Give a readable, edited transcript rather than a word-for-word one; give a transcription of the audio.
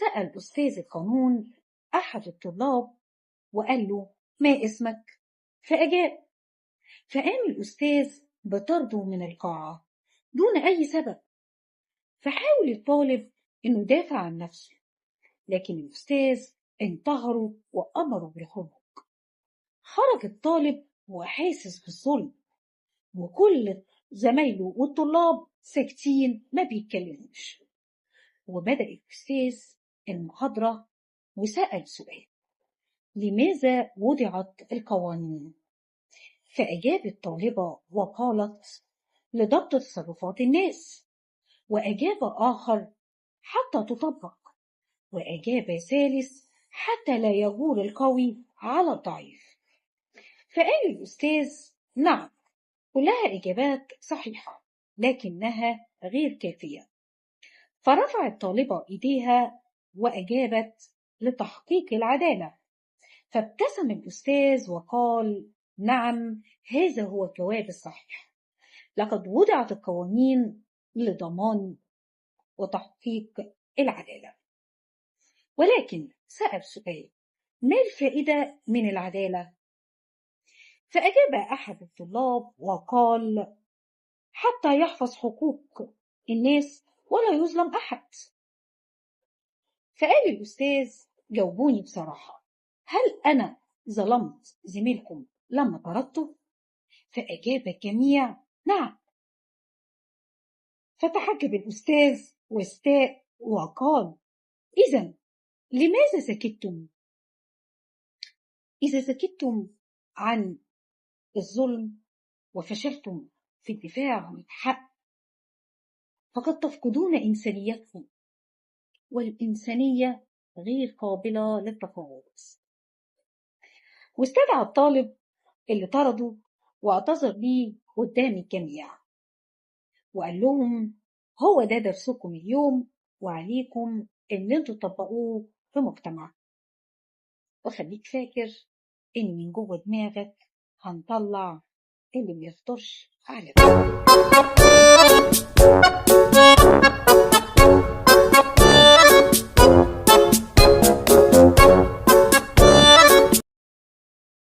سأل أستاذ القانون أحد الطلاب وقال له: ما اسمك؟ فأجاب. فقام الأستاذ بطرده من القاعة دون أي سبب. فحاول الطالب إنه يدافع عن نفسه، لكن الأستاذ انتهره وأمره بالخروج. خرج الطالب وحاسس بالظلم، وكل زمايله والطلاب ساكتين ما بيتكلموش. وبدأ الأستاذ المحاضرة وسأل سؤال: لماذا وضعت القوانين؟ فأجاب الطالبة وقالت: لضبط تصرفات الناس. وأجاب آخر: حتى تطبق. وأجاب ثالث: حتى لا يجور القوي على الضعيف. فقال الأستاذ: نعم، كلها إجابات صحيحة، لكنها غير كافية. فرفعت الطالبة إيديها وأجابت: لتحقيق العدالة. فابتسم الأستاذ وقال: نعم، هذا هو الجواب الصحيح. لقد وضعت القوانين لضمان وتحقيق العدالة. ولكن سأل سؤال: ما الفائدة من العدالة؟ فأجاب أحد الطلاب وقال: حتى يحفظ حقوق الناس ولا يظلم أحد. فقال الأستاذ: جاوبوني بصراحة، هل أنا ظلمت زميلكم لما طردته؟ فأجاب الجميع: نعم. فتعجب الأستاذ واستاء وقال: إذن لماذا سكتتم؟ إذا سكتتم عن الظلم وفشلتم في الدفاع عن الحق فقد تفقدون إنسانيتكم، والإنسانية غير قابلة للتفاوض. واستدعى الطالب اللي طرده واعتذر ليه قدام الجميع وقال لهم: هو ده درسكم اليوم، وعليكم إن انتوا تطبقوه في مجتمعكم. وخليك فاكر إن من جوه دماغك هنطلع اللي بيخطرش على بالك.